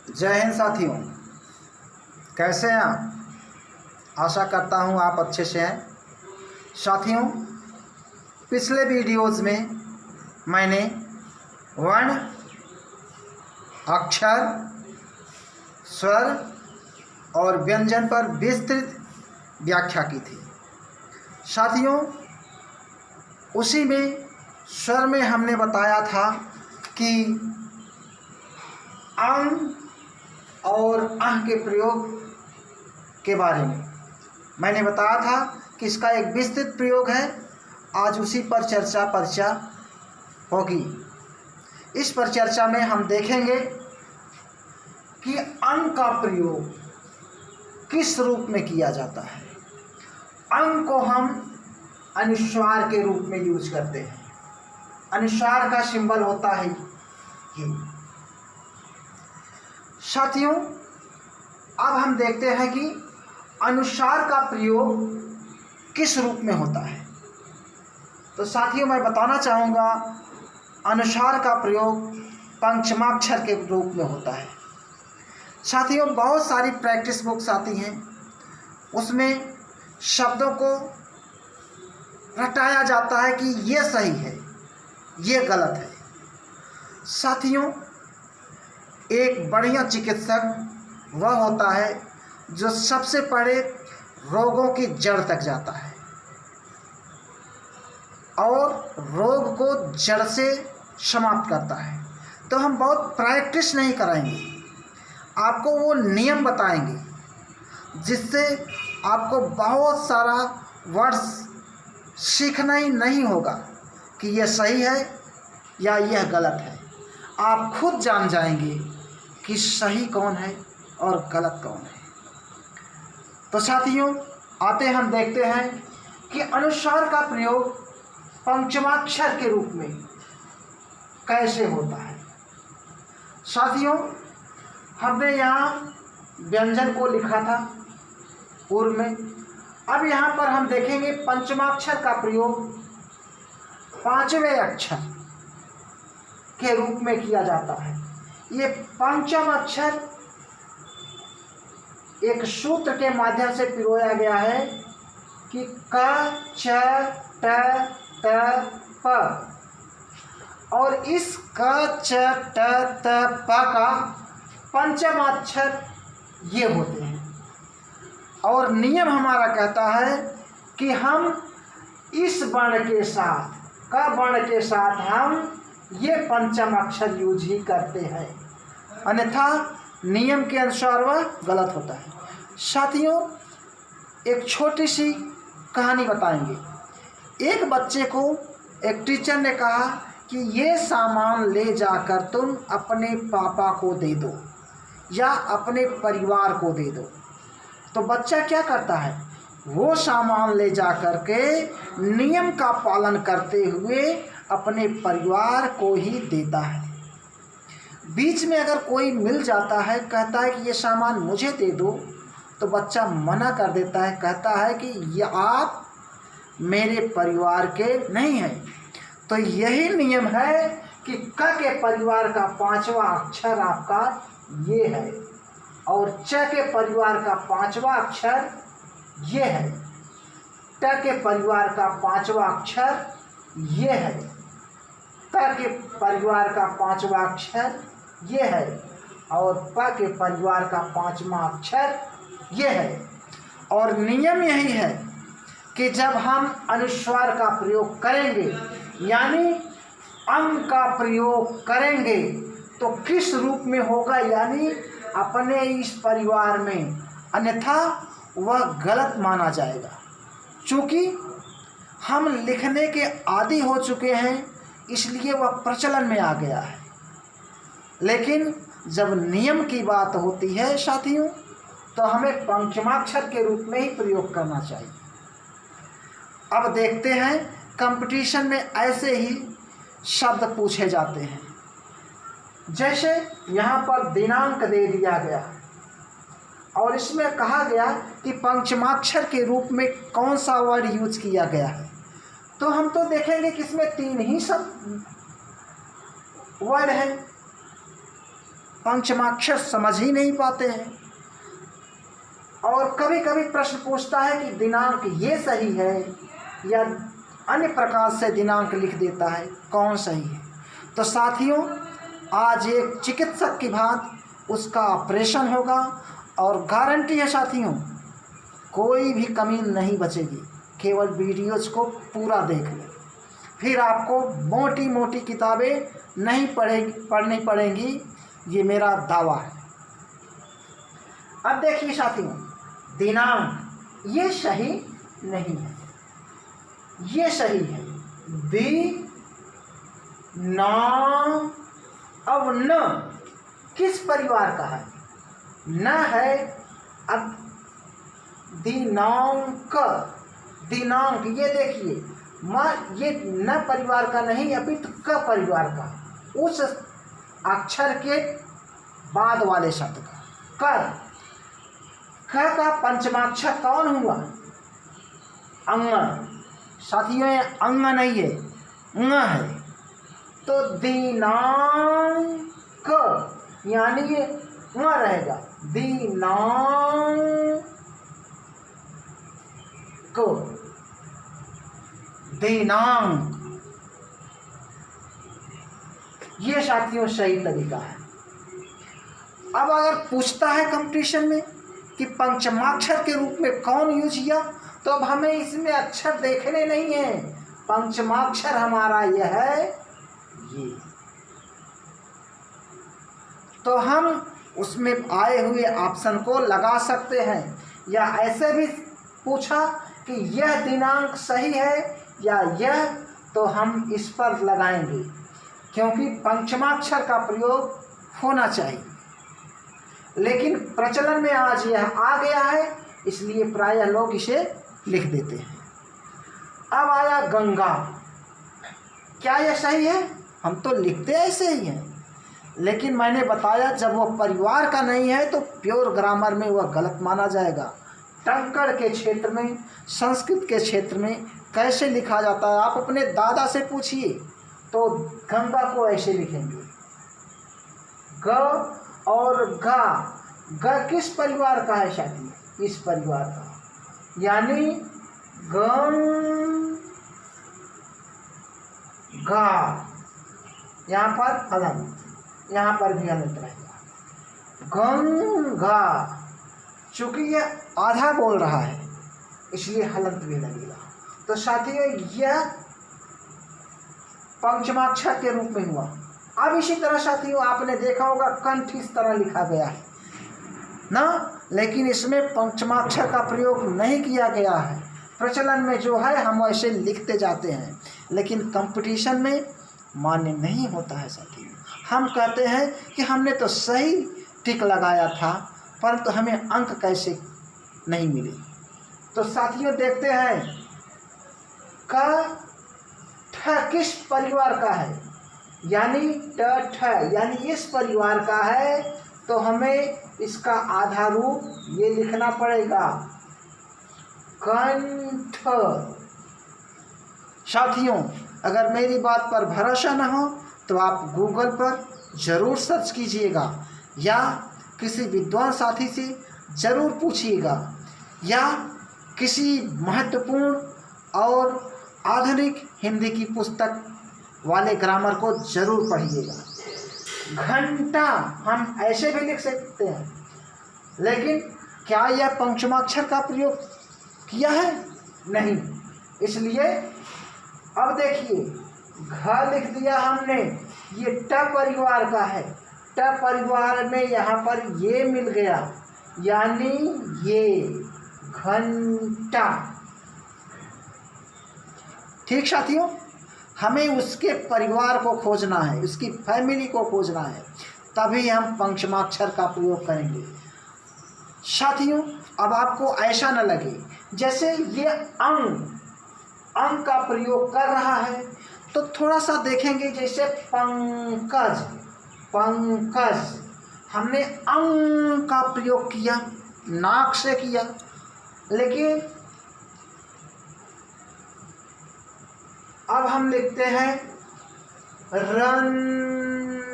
जय हिंद साथियों, कैसे हैं आप? आशा करता हूं आप अच्छे से हैं। साथियों, पिछले वीडियोज़ में मैंने वर्ण, अक्षर, स्वर और व्यंजन पर विस्तृत व्याख्या की थी। साथियों, उसी में स्वर में हमने बताया था कि अंग और अह के प्रयोग के बारे में मैंने बताया था कि इसका एक विस्तृत प्रयोग है। आज उसी पर चर्चा होगी। इस पर चर्चा में हम देखेंगे कि अंग का प्रयोग किस रूप में किया जाता है। अंग को हम अनुस्वार के रूप में यूज करते हैं। अनुस्वार का सिंबल होता है ये। साथियों, अब हम देखते हैं कि अनुस्वार का प्रयोग किस रूप में होता है। तो साथियों, मैं बताना चाहूँगा अनुस्वार का प्रयोग पंचमाक्षर के रूप में होता है। साथियों, बहुत सारी प्रैक्टिस बुक्स आती हैं, उसमें शब्दों को रटाया जाता है कि ये सही है, ये गलत है। साथियों, एक बढ़िया चिकित्सक वह होता है जो सबसे पहले रोगों की जड़ तक जाता है और रोग को जड़ से समाप्त करता है। तो हम बहुत प्रैक्टिस नहीं कराएंगे, आपको वो नियम बताएंगे जिससे आपको बहुत सारा वर्ड्स सीखना ही नहीं होगा कि यह सही है या यह गलत है। आप खुद जान जाएंगे कि सही कौन है और गलत कौन है। तो साथियों, आते हम देखते हैं कि अनुस्वार का प्रयोग पंचमाक्षर के रूप में कैसे होता है। साथियों, हमने यहाँ व्यंजन को लिखा था पूर्व में। अब यहाँ पर हम देखेंगे पंचमाक्षर का प्रयोग पांचवें अक्षर के रूप में किया जाता है। ये पंचम अक्षर एक सूत्र के माध्यम से पिरोया गया है कि क, च, ट, त, प, और इस क, च, ट, त, प का पंचम अक्षर ये होते हैं। और नियम हमारा कहता है कि हम इस वर्ण के साथ, क वर्ण के साथ हम ये पंचम अक्षर यूज ही करते हैं, अन्यथा नियम के अनुसार वह गलत होता है। साथियों, एक छोटी सी कहानी बताएंगे। एक बच्चे को एक टीचर ने कहा कि ये सामान ले जाकर तुम अपने पापा को दे दो या अपने परिवार को दे दो। तो बच्चा क्या करता है, वो सामान ले जाकर के नियम का पालन करते हुए अपने परिवार को ही देता है। बीच में अगर कोई मिल जाता है, कहता है कि ये सामान मुझे दे दो, तो बच्चा मना कर देता है, कहता है कि ये आप मेरे परिवार के नहीं हैं। तो यही नियम है कि क के परिवार का पांचवा अक्षर आपका ये है और च के परिवार का पांचवा अक्षर ये है, ट के परिवार का पांचवा अक्षर ये है, त के परिवार का पांचवा अक्षर ये है और प के परिवार का पांचवा अक्षर ये है। और नियम यही है कि जब हम अनुस्वार का प्रयोग करेंगे यानी अंग का प्रयोग करेंगे तो किस रूप में होगा, यानी अपने इस परिवार में, अन्यथा वह गलत माना जाएगा। चूँकि हम लिखने के आदी हो चुके हैं, इसलिए वह प्रचलन में आ गया है। लेकिन जब नियम की बात होती है साथियों, तो हमें पंचमाक्षर के रूप में ही प्रयोग करना चाहिए। अब देखते हैं, कंपटीशन में ऐसे ही शब्द पूछे जाते हैं। जैसे यहाँ पर दिनांक दे दिया गया और इसमें कहा गया कि पंचमाक्षर के रूप में कौन सा वर्ड यूज किया गया है। तो हम तो देखेंगे कि इसमें तीन ही सब वर्ड है। पंचमाक्षर समझ ही नहीं पाते हैं। और कभी कभी प्रश्न पूछता है कि दिनांक ये सही है या अन्य प्रकार से दिनांक लिख देता है, कौन सही है। तो साथियों, आज एक चिकित्सक की भांति उसका ऑपरेशन होगा और गारंटी है साथियों, कोई भी कमी नहीं बचेगी। केवल वीडियोज़ को पूरा देख लें, फिर आपको मोटी मोटी किताबें नहीं पढ़नी पड़ेंगी, ये मेरा दावा है। अब देखिए साथियों, दिनांक ये सही नहीं है, ये सही है। अब न किस परिवार का है? न है। अब दिनांक, दिनांक ये देखिए, ये न परिवार का नहीं अपितु क परिवार का, उस अक्षर के बाद वाले शब्द का। क का पंचमाक्षर कौन हुआ? अंग। साथियों, ये अंग नहीं है, अंग है। तो दिनांक यानी ये अंग रहेगा, दिनांक, दिनांक। ये साथियों सही तरीका है। अब अगर पूछता है कंपटीशन में कि पंचमाक्षर के रूप में कौन यूज किया, तो अब हमें इसमें अक्षर देखने नहीं है, पंचमाक्षर हमारा यह है, ये। तो हम उसमें आए हुए ऑप्शन को लगा सकते हैं, या ऐसे भी पूछा कि यह दिनांक सही है या यह, तो हम इस पर लगाएंगे, क्योंकि पंचमाक्षर का प्रयोग होना चाहिए। लेकिन प्रचलन में आज यह आ गया है, इसलिए प्रायः लोग इसे लिख देते हैं। अब आया गंगा। क्या यह सही है? हम तो लिखते ऐसे ही हैं, लेकिन मैंने बताया जब वह परिवार का नहीं है तो प्योर ग्रामर में वह गलत माना जाएगा। टंकण के क्षेत्र में, संस्कृत के क्षेत्र में कैसे लिखा जाता है, आप अपने दादा से पूछिए, तो गंगा को ऐसे लिखेंगे, ग और गा। ग किस परिवार का है साथी? इस परिवार का, यानी गंगा। यहाँ पर हलंत, यहाँ पर भी हलंत रहेगा, गंगा। चूंकि यह आधा बोल रहा है इसलिए हलंत भी लगेगा। तो साथियों, यह पंचमाक्षर के रूप में हुआ। अब इसी तरह साथियों, आपने देखा होगा कंठ इस तरह लिखा गया है ना, लेकिन इसमें पंचमाक्षर का प्रयोग नहीं किया गया है। प्रचलन में जो है हम ऐसे लिखते जाते हैं, लेकिन कंपटीशन में मान्य नहीं होता है साथियों। हम कहते हैं कि हमने तो सही टिक लगाया था, परंतु हमें अंक कैसे नहीं मिले। तो साथियों देखते हैं, क ठ किस परिवार का है, यानी ट ठ, यानी इस परिवार का है, तो हमें इसका आधा रूप ये लिखना पड़ेगा, कंठ। साथियों, अगर मेरी बात पर भरोसा न हो तो आप गूगल पर ज़रूर सर्च कीजिएगा, या किसी विद्वान साथी से ज़रूर पूछिएगा, या किसी महत्वपूर्ण और आधुनिक हिंदी की पुस्तक वाले ग्रामर को ज़रूर पढ़िएगा। घंटा हम ऐसे भी लिख सकते हैं, लेकिन क्या यह पंचमाक्षर का प्रयोग किया है? नहीं। इसलिए अब देखिए, घ लिख दिया हमने, ये ट परिवार का है, ट परिवार में यहाँ पर ये मिल गया, यानी ये घंटा। ठीक साथियों, हमें उसके परिवार को खोजना है, उसकी फैमिली को खोजना है, तभी हम पंचमाक्षर का प्रयोग करेंगे। साथियों, अब आपको ऐसा न लगे जैसे ये अंग का प्रयोग कर रहा है, तो थोड़ा सा देखेंगे, जैसे पंकज, पंकज हमने अंग का प्रयोग किया, नाक से किया, लेकिन अब हम लिखते हैं रंजना,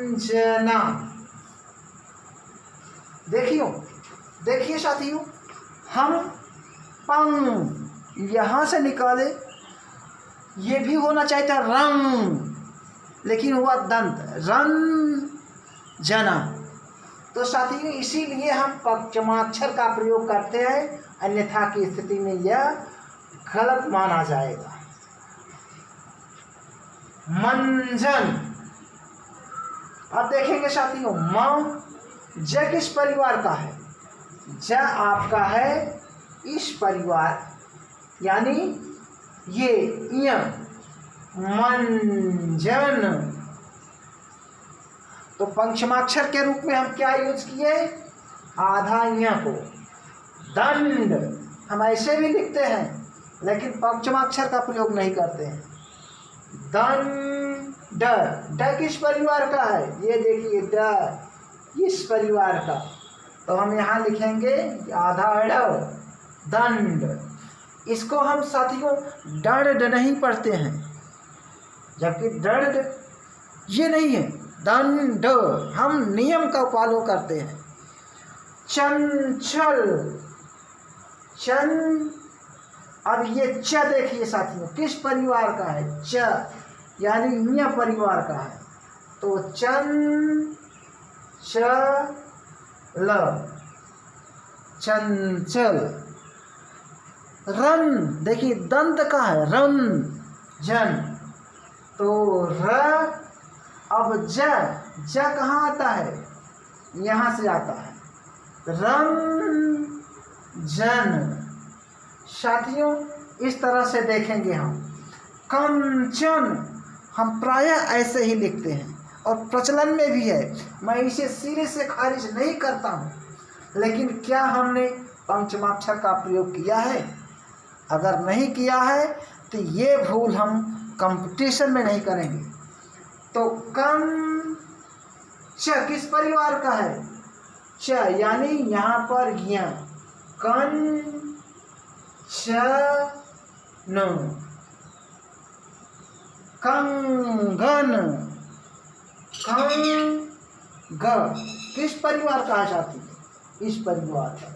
देखिए साथियों, हम पंग यहाँ से निकाले, ये भी होना चाहिए था रंग, लेकिन हुआ दंत, रन जना। तो साथियों इसीलिए हम पंचमाक्षर का प्रयोग करते हैं, अन्यथा की स्थिति में यह गलत माना जाएगा। मंजन। अब देखेंगे साथियों, म ज किस परिवार का है? ज आपका है इस परिवार, यानी ये य, मंजन। तो पंचमाक्षर के रूप में हम क्या यूज किए? आधा य को। दंड हम ऐसे भी लिखते हैं, लेकिन पंचमाक्षर का प्रयोग नहीं करते हैं। दंड, ड किस परिवार का है? ये देखिए ड इस परिवार का, तो हम यहाँ लिखेंगे आधा ड, दंड। इसको हम साथियों दंड नहीं पढ़ते हैं, जबकि दंड ये नहीं है, दंड। हम नियम का फॉलो करते हैं। चंचल, अब ये च देखिए साथियों किस परिवार का है? च, यानी य परिवार का है। तो चंचल, चंचल। रन, देखिए दंत का है, रन जन। तो र, अब ज कहाँ आता है? यहाँ से आता है, रन जन। साथियों इस तरह से देखेंगे हम। कंचन हम प्रायः ऐसे ही लिखते हैं और प्रचलन में भी है, मैं इसे सिरे से खारिज नहीं करता हूँ, लेकिन क्या हमने पंचमाक्षर का प्रयोग किया है? अगर नहीं किया है तो ये भूल हम कंपटीशन में नहीं करेंगे। तो कं च किस परिवार का है? च, यानी यहाँ पर ज्ञ, कं च न। कंगन, कंग किस परिवार का है साथी? इस परिवार का।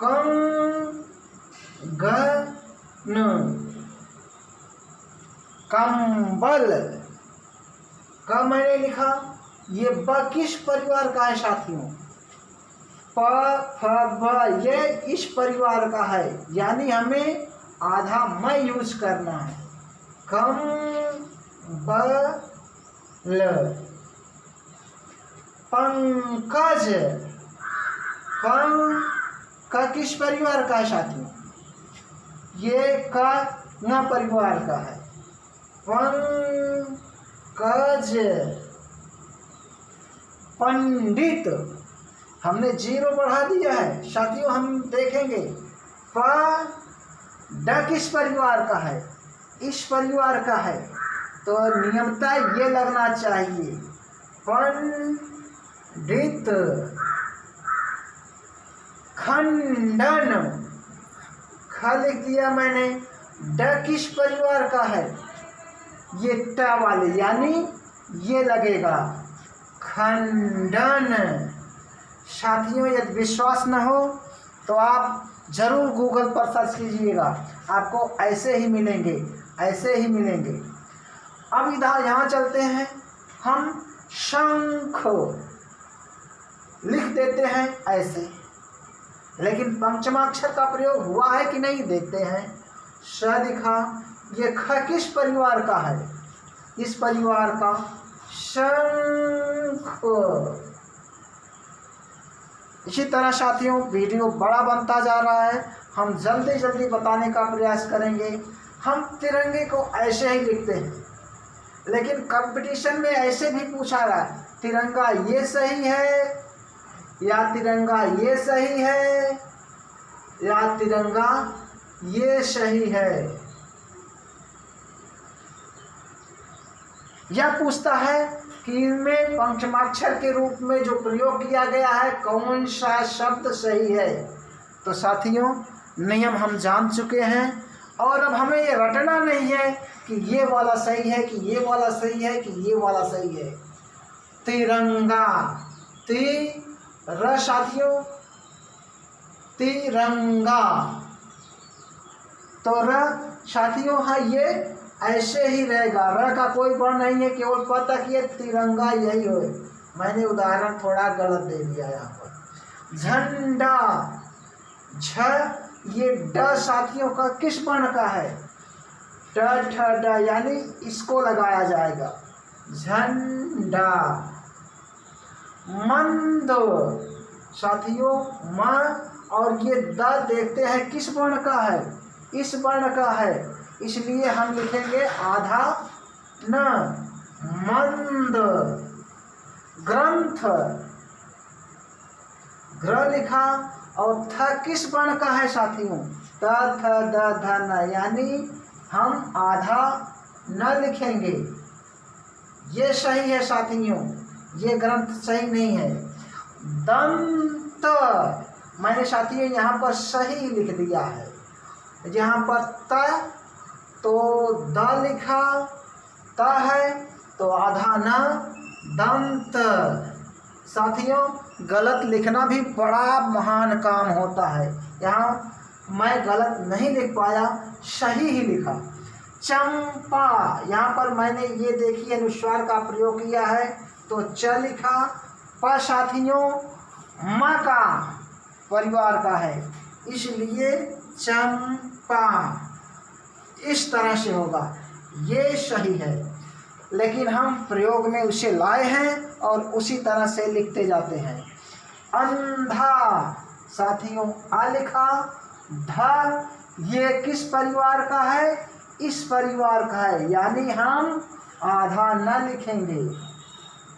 कंगन, कंबल, क मैंने लिखा, ये ब किस परिवार का है साथियों? प फ ब, ये इस परिवार का है, यानी हमें आधा मैं यूज करना है। कम ब ल। पंकज, क किस परिवार का है साथियों? ये क न परिवार का है। पंकज, पंडित, हमने 0 बढ़ा दिया है साथियों, हम देखेंगे। प ड किस परिवार का है? इस परिवार का है, तो नियमता ये लगना चाहिए, पंडित। खंडन, ख लिख दिया मैंने, ड किस परिवार का है? ये ट वाले, यानी ये लगेगा, खंडन। साथियों यदि विश्वास न हो तो आप जरूर गूगल पर सर्च कीजिएगा, आपको ऐसे ही मिलेंगे, ऐसे ही मिलेंगे। अब इधर यहाँ चलते हैं, हम शंख लिख देते हैं ऐसे, लेकिन पंचमाक्षर का प्रयोग हुआ है कि नहीं देखते हैं। श लिखा, ये ख किस परिवार का है? इस परिवार का, शंख। इसी तरह साथियों वीडियो बड़ा बनता जा रहा है, हम जल्दी जल्दी बताने का प्रयास करेंगे। हम तिरंगे को ऐसे ही लिखते हैं, लेकिन कंपटीशन में ऐसे भी पूछा रहा है, तिरंगा ये सही है या तिरंगा ये सही है या तिरंगा ये सही है। यह पूछता है कि इनमें पंचमाक्षर के रूप में जो प्रयोग किया गया है कौन सा शब्द सही है। तो साथियों नियम हम जान चुके हैं, और अब हमें ये रटना नहीं है कि ये वाला सही है कि ये वाला सही है कि ये वाला सही है। तिरंगा, र साथियों तिरंगा। तो र साथियों हाँ ये ऐसे ही रहेगा, र का कोई वर्ण नहीं है, केवल प तक ये तिरंगा यही हो। मैंने उदाहरण थोड़ा गलत दे दिया यहाँ पर। झंडा, झ ये ड साथियों का किस वर्ण का है? ट ठ ड, यानी इसको लगाया जाएगा, झंडा। मंद साथियों म और ये द देखते हैं किस वर्ण का है? इस वर्ण का है, इसलिए हम लिखेंगे आधा न, मंद। ग्रंथ, ग्र लिखा और थ किस वर्ण का है साथियों? त थ द ध न, यानी हम आधा न लिखेंगे। ये सही है साथियों, ये ग्रंथ सही नहीं है। दंत, मैंने साथियों यहाँ पर सही लिख दिया है, यहाँ पर त तो द लिखा, त है तो आधा न, दंत। साथियों गलत लिखना भी बड़ा महान काम होता है, यहाँ मैं गलत नहीं लिख पाया, सही ही लिखा। चंपा, यहाँ पर मैंने ये देखिए अनुस्वार का प्रयोग किया है तो च लिखा। प साथियों म का परिवार का है, इसलिए चंपा। इस तरह से होगा, ये सही है, लेकिन हम प्रयोग में उसे लाए हैं और उसी तरह से लिखते जाते हैं। अंधा साथियों आ लिखा, ध ये किस परिवार का है? इस परिवार का है, यानी हम आधा न लिखेंगे,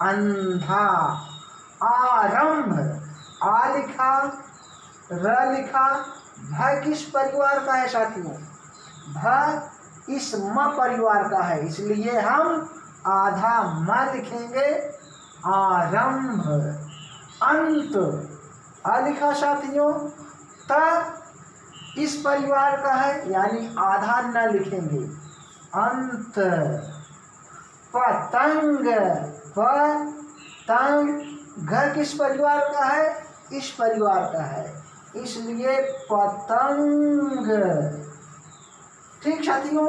अंधा। आरंभ, आ लिखा, र लिखा, भ किस परिवार का है साथियों? भ इस म परिवार का है, इसलिए हम आधा म लिखेंगे, आरंभ। अंत, आ लिखा साथियों, त इस परिवार का है, यानी आधा न लिखेंगे, अंत। पतंग, पतंग, घ किस परिवार का है? इस परिवार का है, इसलिए पतंग। ठीक साथियों,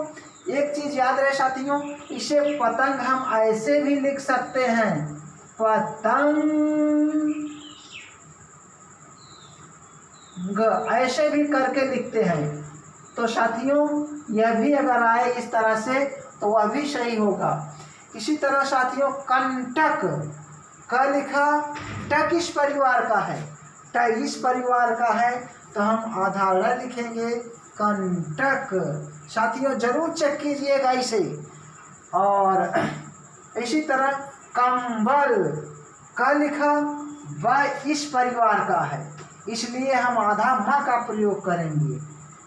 एक चीज याद रहे साथियों, इसे पतंग हम ऐसे भी लिख सकते हैं, पतंग, ऐसे भी करके लिखते हैं। तो साथियों यह भी अगर आए इस तरह से तो वह भी सही होगा। इसी तरह साथियों कंटक, क लिखा, ट किस परिवार का है? ट इस परिवार का है, तो हम आधा ल लिखेंगे, कंटक। साथियों जरूर चेक कीजिएगा इसे। और इसी तरह कंबल, क लिखा, व इस परिवार का है, इसलिए हम आधा म का प्रयोग करेंगे,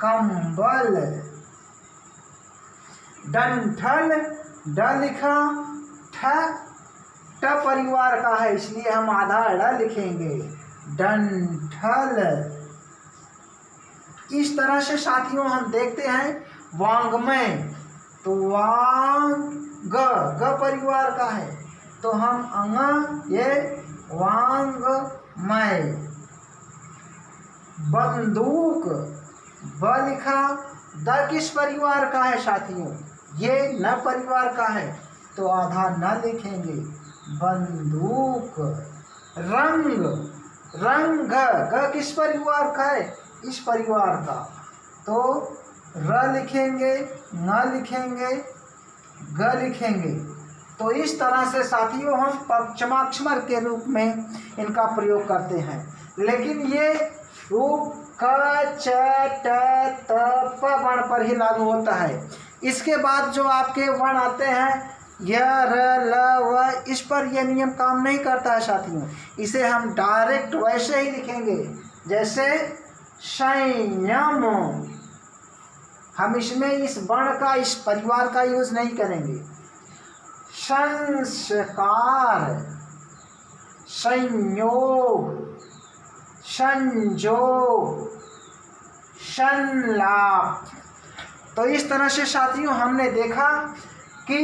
कंबल। डंठल, ड लिखा, ठ ट परिवार का है, इसलिए हम आधा ड़ लिखेंगे, डंठल। इस तरह से साथियों हम देखते हैं वांग्मय, तो वांग ग परिवार का है, तो हम अंग ये वांग्मय। बंदूक, ब लिखा, द किस परिवार का है साथियों? ये न परिवार का है, तो आधा न लिखेंगे, बंदूक। रंग, रंग ग किस परिवार का है? इस परिवार का, तो र लिखेंगे, न लिखेंगे, ग लिखेंगे। तो इस तरह से साथियों हम पंचमाक्षर के रूप में इनका प्रयोग करते हैं, लेकिन ये रूप क च ट त प वर्ण पर ही लागू होता है। इसके बाद जो आपके वर्ण आते हैं य र ल व, इस पर यह नियम काम नहीं करता है साथियों। इसे हम डायरेक्ट वैसे ही लिखेंगे जैसे संयम। हम इसमें इस वर्ण का, इस परिवार का यूज नहीं करेंगे। संस्कार, संयोग, संजोग, संलाप। तो इस तरह से साथियों हमने देखा कि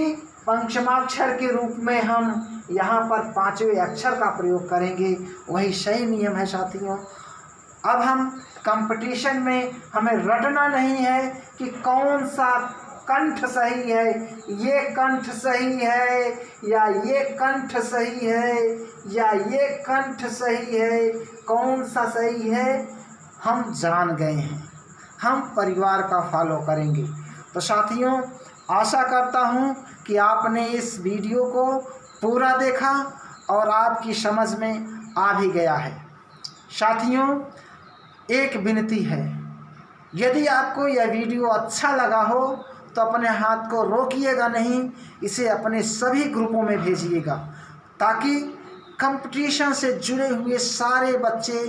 पंचमाक्षर के रूप में हम यहाँ पर 5वें अक्षर का प्रयोग करेंगे, वही सही नियम है साथियों। अब हम कंपटीशन में हमें रटना नहीं है कि कौन सा कंठ सही है, ये कंठ सही है या ये कंठ सही है या ये कंठ सही है, कौन सा सही है हम जान गए हैं, हम परिवार का फॉलो करेंगे। तो साथियों, आशा करता हूँ कि आपने इस वीडियो को पूरा देखा और आपकी समझ में आ भी गया है। साथियों, एक विनती है, यदि आपको यह वीडियो अच्छा लगा हो तो अपने हाथ को रोकिएगा नहीं, इसे अपने सभी ग्रुपों में भेजिएगा ताकि कंपटीशन से जुड़े हुए सारे बच्चे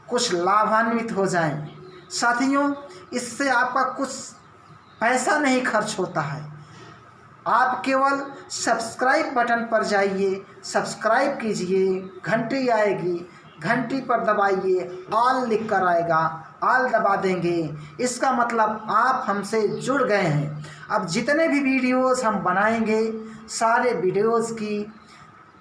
कुछ लाभान्वित हो जाएं। साथियों, इससे आपका कुछ पैसा नहीं खर्च होता है, आप केवल सब्सक्राइब बटन पर जाइए, सब्सक्राइब कीजिए, घंटी आएगी, घंटी पर दबाइए, ऑल लिख कर आएगा, ऑल दबा देंगे, इसका मतलब आप हमसे जुड़ गए हैं। अब जितने भी वीडियोस हम बनाएंगे, सारे वीडियोस की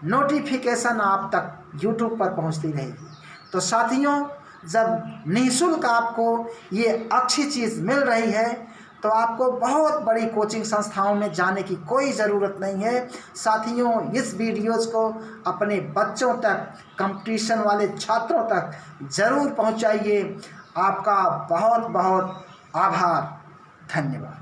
नोटिफिकेशन आप तक यूट्यूब पर पहुंचती रहेगी। तो साथियों, जब निःशुल्क आपको ये अच्छी चीज़ मिल रही है तो आपको बहुत बड़ी कोचिंग संस्थाओं में जाने की कोई ज़रूरत नहीं है। साथियों, इस वीडियोस को अपने बच्चों तक, कंपटीशन वाले छात्रों तक ज़रूर पहुंचाइए। आपका बहुत बहुत आभार, धन्यवाद।